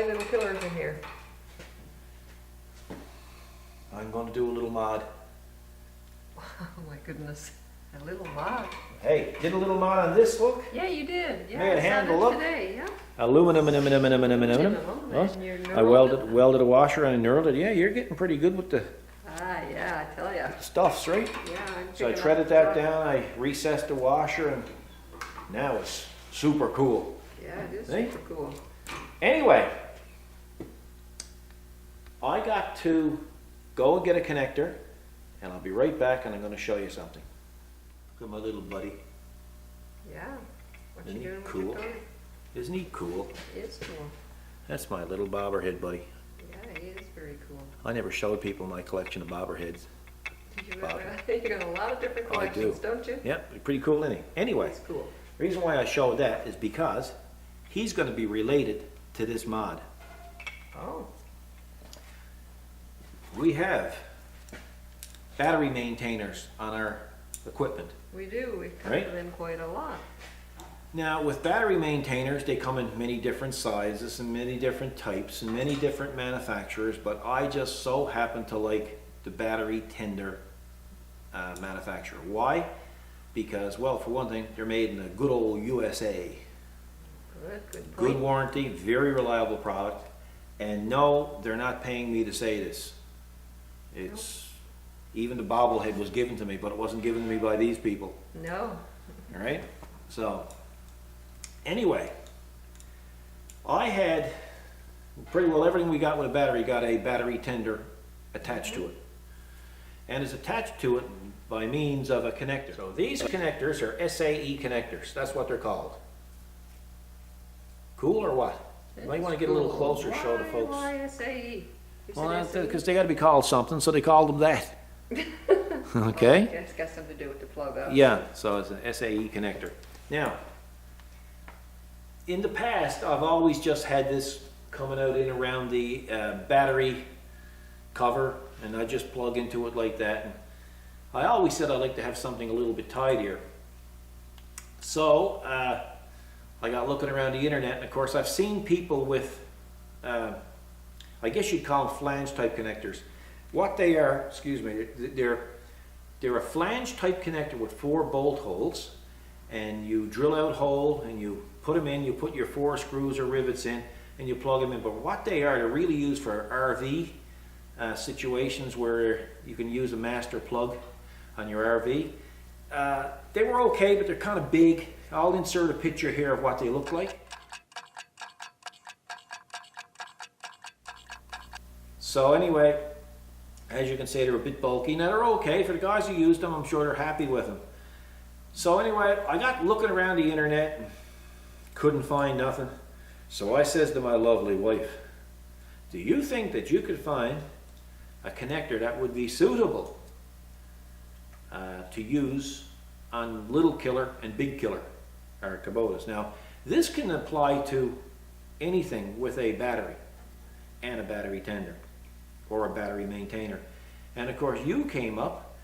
little killers in here. I'm going to do a little mod. Oh my goodness. A little mod. Hey, did a little mod on this hook. Yeah, you did. Yeah, Made a I saw handle, that look. today, yeah. Aluminum. And Huh? you're I welded a washer and I knurled it. Yeah, you're getting pretty good with the Ah, yeah, I tell ya. stuffs, right? Yeah, I'm So I picking treaded up that stuff. down, I recessed the washer, and now it's super cool. Yeah, it is See? super cool. Anyway, I got to go and get a connector, and I'll be right back, and I'm going to show you something. Look at my little buddy. Yeah. What Isn't you he doing with cool? your toy? Isn't he cool? It is cool. That's my little bobberhead buddy. Yeah, he is very cool. I never showed people my collection of bobberheads. Did you Bob. you got a lot of different I do. collections, don't you? Yep, pretty cool, isn't he? Anyway, It's cool. the reason why I showed that is because he's going to be related to this mod. Oh. We have battery maintainers on our equipment. We do. We come Right. to them quite a lot. Now, with battery maintainers, they come in many different sizes and many different types and many different manufacturers, but I just so happen to like the battery tender manufacturer. Why? Because, well, for one thing, they're made in the good old USA. Good Good point. warranty, very reliable product, and no, they're not paying me to say this. It's, even the bobblehead was given to me, but it wasn't given to me by these people. No. All right, so anyway, I had pretty well everything we got with a battery got a battery tender attached to it, and it's attached to it by means of a connector. So these connectors are SAE connectors. That's what they're called. Cool or what? You might want to get a little Cool. closer, show the folks. Why SAE? You said Well, SAE? because they got to be called something, so they called them that. Okay. It's got something to do with the plug up. Yeah, so it's an SAE connector. Now, in the past, I've always just had this coming out in around the battery cover, and I just plug into it like that. And I always said I'd like to have something a little bit tidier. So, I got looking around the internet, and of course I've seen people with, I guess you'd call them flange type connectors. What they are, excuse me, they're a flange type connector with 4 bolt holes, and you drill out hole and you put them in, you put your 4 screws or rivets in, and you plug them in. But what they are, they're really used for RV situations where you can use a master plug on your RV. They were okay, but they're kind of big. I'll insert a picture here of what they look like. So anyway, as you can see, they're a bit bulky. Now they're okay for the guys who used them. I'm sure they're happy with them. So anyway, I got looking around the internet and couldn't find nothing. So I says to my lovely wife, do you think that you could find a connector that would be suitable to use on little killer and big killer, or Kubotas? Now, this can apply to anything with a battery and a battery tender or a battery maintainer. And of course, you came up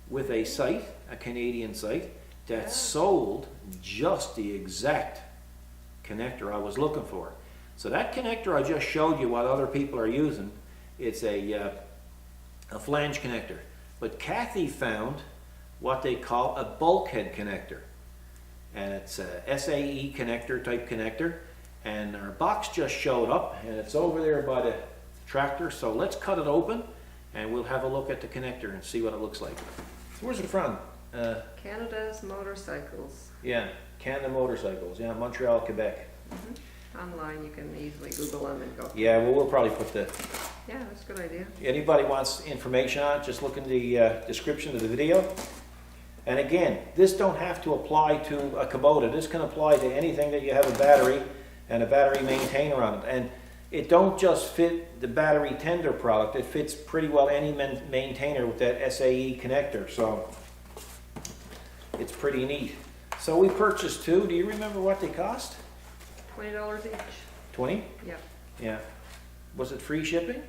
with a site, a Canadian site, that sold just the exact connector I was looking for. So that connector I just showed you what other people are using, it's a flange connector. But Kathy found what they call a bulkhead connector. And it's a SAE connector type connector. And our box just showed up, and it's over there by the tractor. So let's cut it open, and we'll have a look at the connector and see what it looks like. So where's it from? Canada's Motorcycles. Yeah, Canada Motorcycles. Yeah, Montreal, Quebec. Online, you can easily Google them and go. Yeah, well, we'll probably put the... Yeah, that's a good idea. Anybody wants information on it, just look in the description of the video. And again, this don't have to apply to a Kubota. This can apply to anything that you have a battery and a battery maintainer on it. And it don't just fit the battery tender product, it fits pretty well any maintainer with that SAE connector. So it's pretty neat. So we purchased 2. Do you remember what they cost? $20 each. 20? Yep. Yeah. Was it free shipping?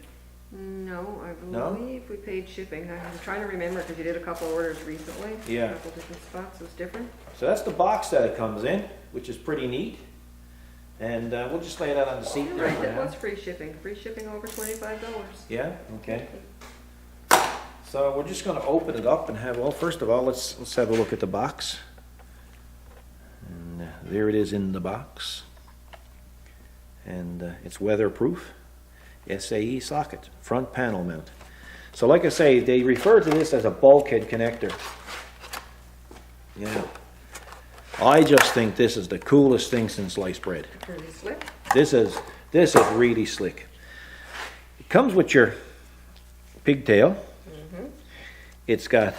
No, I No? believe we paid shipping. I'm trying to remember because you did a couple orders recently. Yeah. A couple different spots. It was different. So that's the box that it comes in, which is pretty neat. And we'll just lay that on the seat You're there right, for that now. was free shipping over $25. Yeah, okay. So we're just gonna open it up and have, well, first of all, let's have a look at the box. And there it is in the box. And it's weatherproof. SAE socket, front panel mount. So like I say, they refer to this as a bulkhead connector. Yeah. I just think this is the coolest thing since sliced bread. Pretty slick. This is really slick. It comes with your pigtail. It's got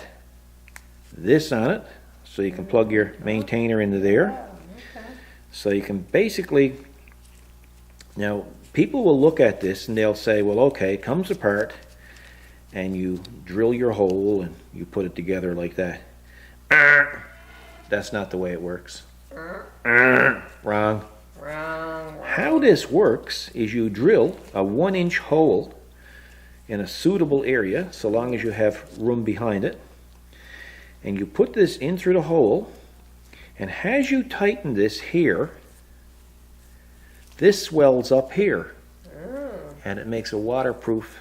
this on it, so you can plug your maintainer into there. So you can basically, now people will look at this and they'll say, well, okay, it comes apart and you drill your hole and you put it together like that. That's not the way it works. Wrong. How this works is you drill a 1-inch hole in a suitable area, so long as you have room behind it, and you put this in through the hole, and as you tighten this here, this swells up here, and it makes a waterproof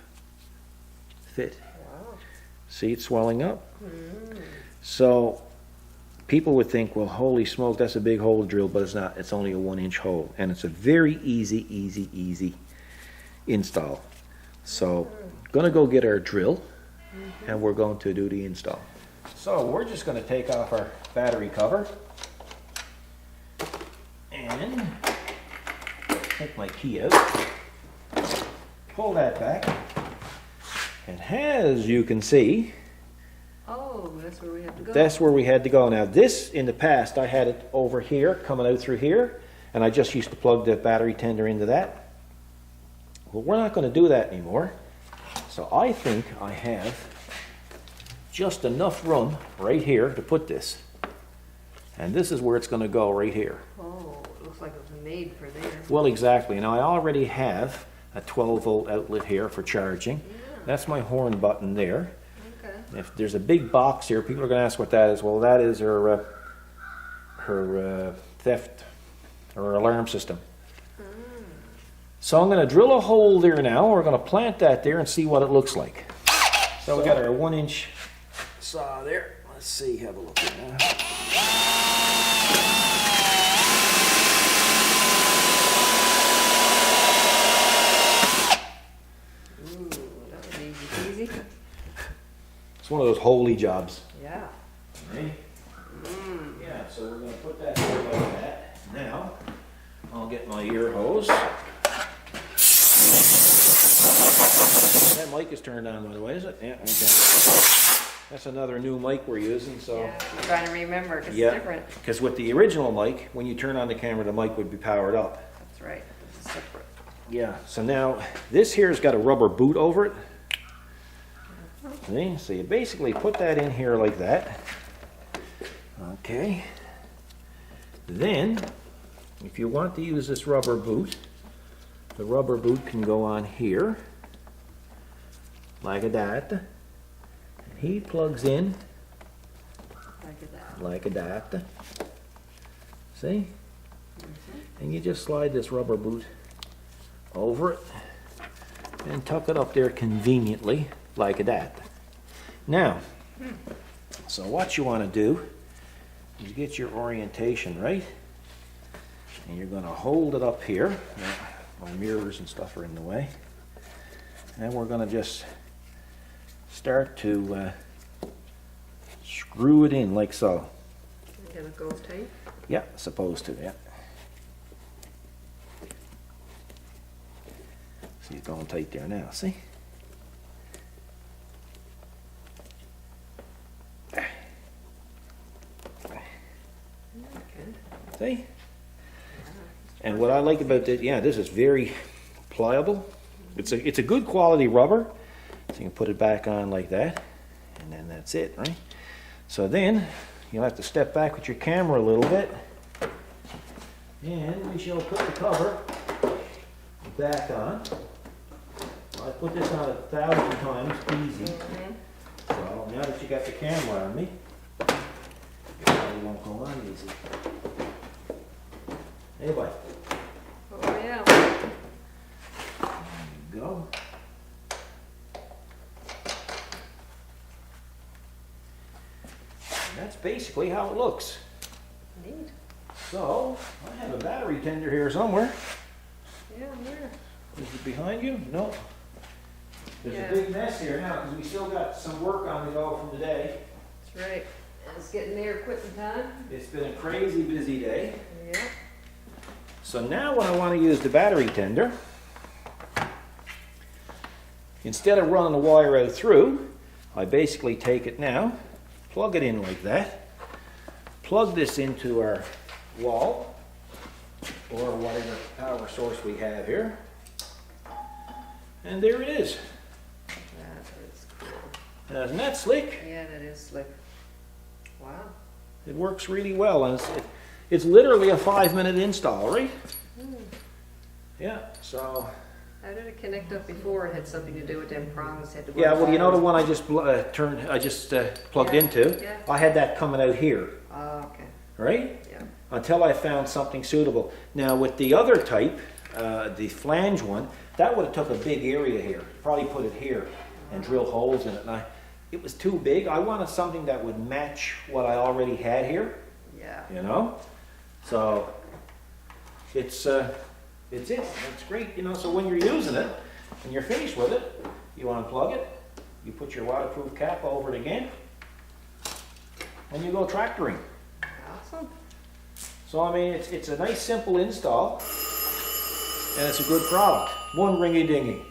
fit. Wow. See it swelling up? So people would think, well, holy smoke, that's a big hole to drill, but it's not. It's only a 1-inch hole, and it's a very easy install. So gonna go get our drill, and we're going to do the install. So we're just gonna take off our battery cover and take my key out, pull that back, and as you can see, Oh, that's where we have to go. that's where we had to go. Now this, in the past, I had it over here, coming out through here, and I just used to plug the battery tender into that. Well, we're not going to do that anymore. So I think I have just enough room right here to put this. And this is where it's going to go, right here. Oh, it looks like it was made for there. Well, exactly. Now I already have a 12-volt outlet here for charging. Yeah. That's my horn button there. Okay. If there's a big box here, people are going to ask what that is. Well, that is her theft or alarm system. So I'm going to drill a hole there now. We're going to plant that there and see what it looks like. So we got our 1-inch saw there. Let's see, have a look at that. Ooh, that was easy peasy. It's one of those holy jobs. Yeah. Okay. Yeah, so we're going to put that there like that. Now, I'll get my ear hose. That mic is turned on, by the way, is it? Yeah, okay. That's another new mic we're using, so. Yeah, I'm trying to remember because Yeah, it's different. because with the original mic, when you turn on the camera, the mic would be powered up. That's right. This is separate. Yeah, so now this here's got a rubber boot over it. See, so you basically put that in here like that. Okay. Then, if you want to use this rubber boot, the rubber boot can go on here, like that. And he plugs in Like that. See? And you just slide this rubber boot over it and tuck it up there conveniently, like that. Now, so what you want to do is get your orientation right, and you're going to hold it up here. Now, my mirrors and stuff are in the way. And we're going to just start to screw it in like so. And it goes tight. Yeah, supposed to, yeah. See, it's going tight there now, see? Okay. See? And what I like about this, yeah, this is very pliable. It's a good quality rubber. So you can put it back on like that, and then that's it, right? So then you'll have to step back with your camera a little bit, and we shall put the cover back on. I put this on 1,000 times, easy. So now that you got the camera on me, it probably won't go on easy. Anyway, out. There you go. And that's basically how it looks. Neat. So, I have a battery tender here somewhere. Yeah, where? Is it behind you? No. There's Yeah. a big mess here now because we still got some work on the go from today. That's right. It's getting near quitting time. It's been a crazy busy day. Yeah. So now when I want to use the battery tender, instead of running the wire out through, I basically take it now, plug it in like that, plug this into our wall or whatever power source we have here, and there it is. That is cool. Isn't that slick? Yeah, that is slick. Wow. It works really well, and it's literally a 5-minute install, right? Yeah, so... How did it connect up before? It had something to do with them prongs. Had to Yeah, well, you know the wires. one I just plugged Yeah, into? yeah. I had that coming out here, Oh, okay. right? Yeah. Until I found something suitable. Now, with the other type, the flange one, that would have took a big area here. Probably put it here and drill holes in it. And it was too big. I wanted something that would match what I already had here, Yeah. you know? So, it's it. It's great, you know, so when you're using it and you're finished with it, you unplug it, you put your waterproof cap over it again, and you go tractoring. Awesome. So, I mean, it's a nice simple install, and it's a good product. 1 ringy-dingy,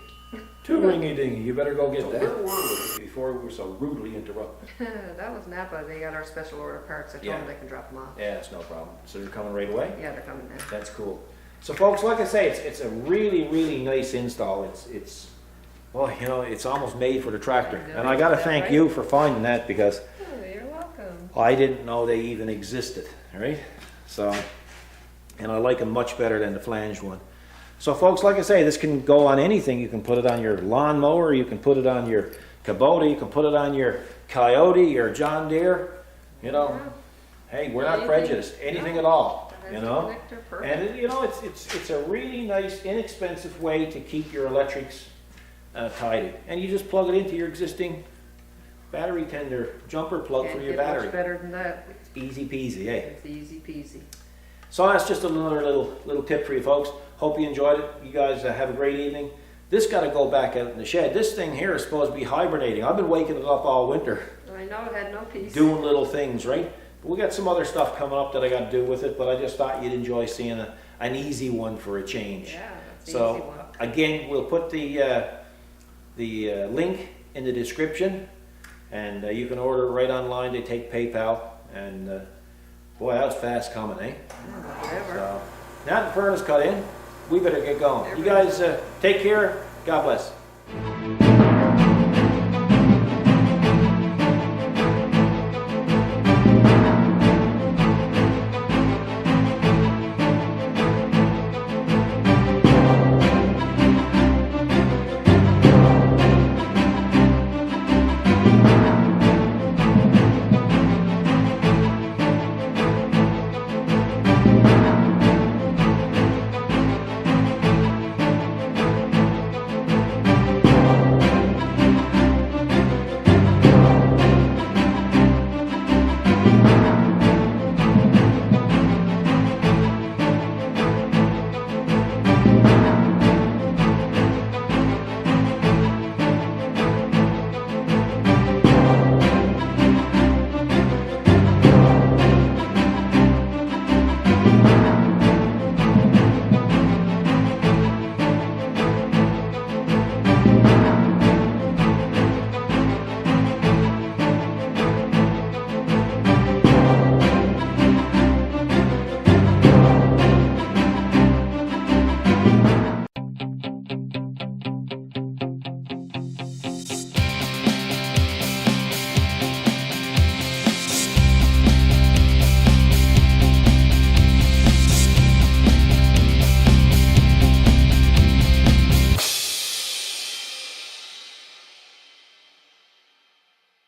2 ringy-dingy, you better go get that. Where were we before we were so rudely interrupted? That was Napa. They got our special order parts. I told Yeah. them they can drop them off. Yeah, it's no problem. So they're coming right away? Yeah, they're coming now. That's cool. So folks, like I say, it's a really, really nice install. Well, you know, it's almost made for the tractor. And I gotta thank you for finding that because Oh, you're welcome. I didn't know they even existed, all right? So, and I like them much better than the flange one. So folks, like I say, this can go on anything. You can put it on your lawnmower, you can put it on your Kubota, you can put it on your Coyote, your John Deere, you know. Hey, we're not Anything. prejudiced, anything at all, That's you the know. connector, perfect. And you know, it's a really nice, inexpensive way to keep your electrics tidy. And you just plug it into your existing battery tender jumper plug Can't for your get battery. much better than that. Easy peasy, eh? It's easy peasy. So that's just another little tip for you folks. Hope you enjoyed it. You guys have a great evening. This got to go back out in the shed. This thing here is supposed to be hibernating. I've been waking it up all winter, I know it had no peace. doing little things, right? But we got some other stuff coming up that I got to do with it, but I just thought you'd enjoy seeing an easy one for a change. Yeah, that's the So easy one. again, we'll put the link in the description, and you can order it right online. They take PayPal, and boy, that was fast coming, eh? Yeah, whatever. So now the furnace cut in, we better get going. You guys take care. God bless.